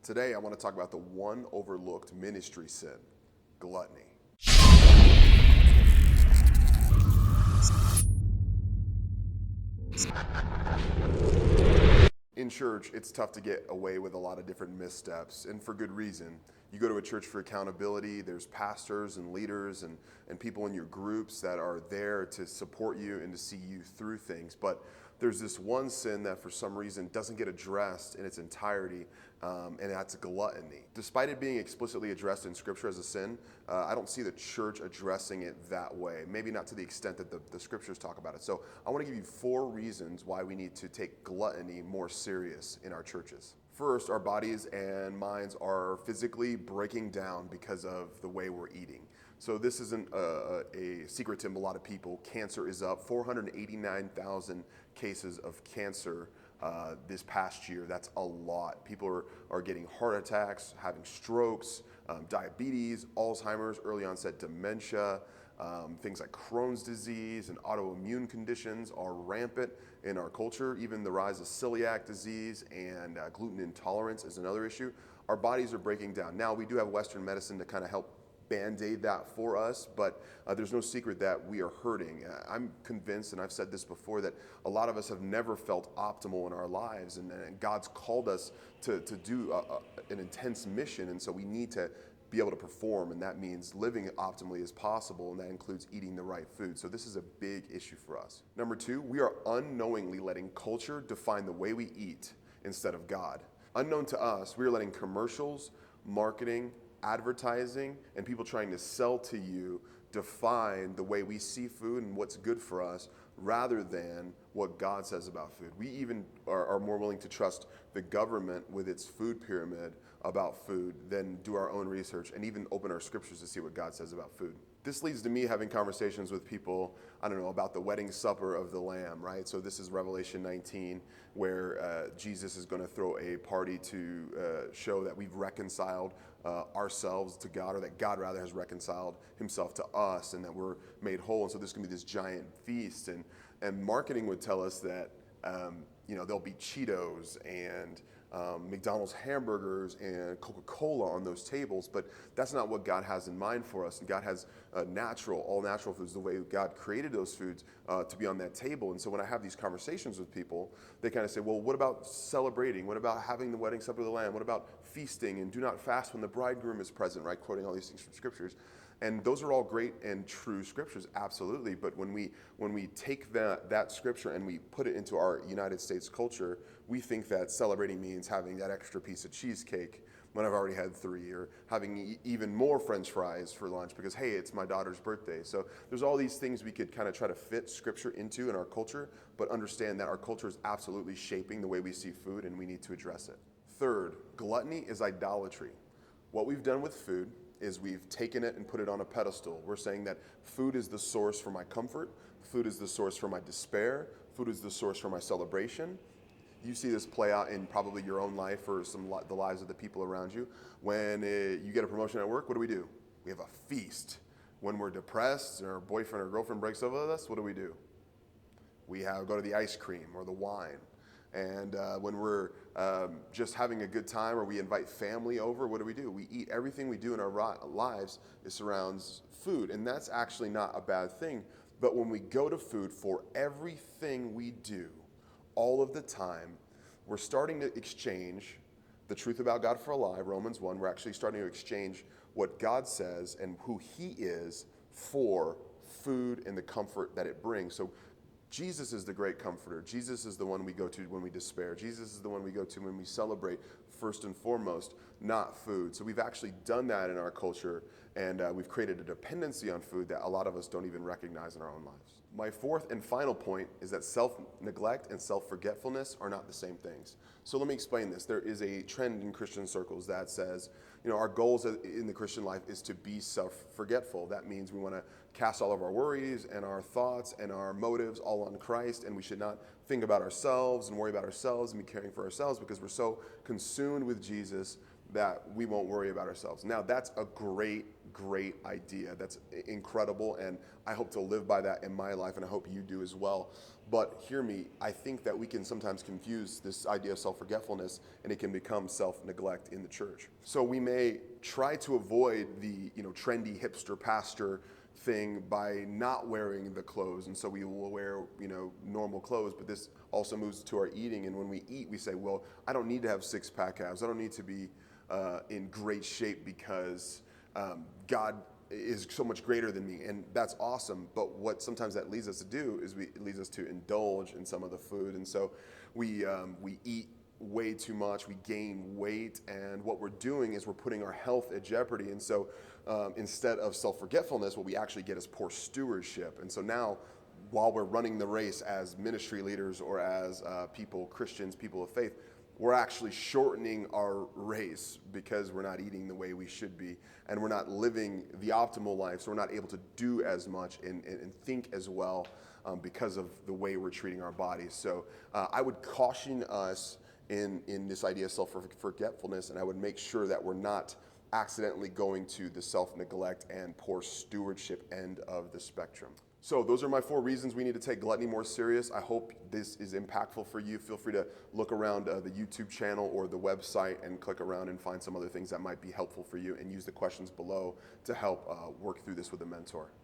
Today, I want to talk about the one overlooked ministry sin, gluttony. In church, it's tough to get away with a lot of different missteps, and for good reason. You go to a church for accountability, there's pastors and leaders and people in your groups that are there to support you and to see you through things. But there's this one sin that for some reason doesn't get addressed in its entirety, and that's gluttony. Despite it being explicitly addressed in Scripture as a sin, I don't see the church addressing it that way. Maybe not to the extent that the Scriptures talk about it. So I want to give you 4 reasons why we need to take gluttony more serious in our churches. First, our bodies and minds are physically breaking down because of the way we're eating. So this isn't a secret to a lot of people. Cancer is up, 489,000 cases of cancer this past year. That's a lot. People are getting heart attacks, having strokes, diabetes, Alzheimer's, early onset dementia, things like Crohn's disease and autoimmune conditions are rampant in our culture. Even the rise of celiac disease and gluten intolerance is another issue. Our bodies are breaking down. Now, we do have Western medicine to kind of help Band-Aid that for us, but there's no secret that we are hurting. I'm convinced, and I've said this before, that a lot of us have never felt optimal in our lives, and God's called us to do an intense mission, and so we need to be able to perform, and that means living optimally as possible, and that includes eating the right food. So this is a big issue for us. Number 2, we are unknowingly letting culture define the way we eat instead of God. Unknown to us, we are letting commercials, marketing, advertising, and people trying to sell to you define the way we see food and what's good for us rather than what God says about food. We even are more willing to trust the government with its food pyramid about food than do our own research and even open our scriptures to see what God says about food. This leads to me having conversations with people, about the wedding supper of the Lamb, right? So this is Revelation 19, where Jesus is going to throw a party to show that we've reconciled ourselves to God, or that God rather has reconciled himself to us, and that we're made whole. And so there's going to be this giant feast. And marketing would tell us that, there'll be Cheetos and McDonald's hamburgers and Coca-Cola on those tables, but that's not what God has in mind for us. And God has all natural foods, the way God created those foods to be on that table. And so when I have these conversations with people, they kind of say, well, what about celebrating? What about having the wedding supper of the Lamb? What about feasting? And do not fast when the bridegroom is present, right? Quoting all these things from scriptures. And those are all great and true scriptures, absolutely. But when we take that scripture and we put it into our United States culture, we think that celebrating means having that extra piece of cheesecake when I've already had 3, or having even more French fries for lunch because, hey, it's my daughter's birthday. So there's all these things we could kind of try to fit scripture into in our culture, but understand that our culture is absolutely shaping the way we see food, and we need to address it. Third, gluttony is idolatry. What we've done with food is we've taken it and put it on a pedestal. We're saying that food is the source for my comfort, food is the source for my despair, food is the source for my celebration. You see this play out in probably your own life or the lives of the people around you. When you get a promotion at work, what do? We have a feast. When we're depressed and our boyfriend or girlfriend breaks up with us, what do? We go to the ice cream or the wine. And when we're just having a good time, or we invite family over, what do? We eat. Everything we do in our lives, it surrounds food. And that's actually not a bad thing. But when we go to food for everything we do, all of the time, we're starting to exchange the truth about God for a lie, Romans 1. We're actually starting to exchange what God says and who he is for food and the comfort that it brings. So Jesus is the great comforter. Jesus is the one we go to when we despair. Jesus is the one we go to when we celebrate, first and foremost, not food. So we've actually done that in our culture, and we've created a dependency on food that a lot of us don't even recognize in our own lives. My 4th and final point is that self-neglect and self-forgetfulness are not the same things. So let me explain this. There is a trend in Christian circles that says, our goals in the Christian life is to be self-forgetful. That means we want to cast all of our worries and our thoughts and our motives all on Christ, and we should not think about ourselves and worry about ourselves and be caring for ourselves because we're so consumed with Jesus that we won't worry about ourselves. Now, that's a great idea. That's incredible, and I hope to live by that in my life, and I hope you do as well. But hear me, I think that we can sometimes confuse this idea of self-forgetfulness, and it can become self-neglect in the church. So we may try to avoid the trendy hipster pastor thing by not wearing the clothes, and so we will wear normal clothes. But this also moves to our eating, and when we eat, we say, well, I don't need to have six-pack abs. I don't need to be in great shape because God is so much greater than me, and that's awesome. But what sometimes that leads us to do is it leads us to indulge in some of the food, and so we eat way too much, we gain weight, and what we're doing is we're putting our health at jeopardy. And so instead of self-forgetfulness, what we actually get is poor stewardship. And so now, while we're running the race as ministry leaders or as Christians, people of faith, we're actually shortening our race because we're not eating the way we should be, and we're not living the optimal life, so we're not able to do as much and think as well because of the way we're treating our bodies. So I would caution us in this idea of self-forgetfulness, and I would make sure that we're not accidentally going to the self-neglect and poor stewardship end of the spectrum. So those are my 4 reasons we need to take gluttony more serious. I hope this is impactful for you. Feel free to look around the YouTube channel or the website and click around and find some other things that might be helpful for you, and use the questions below to help work through this with a mentor.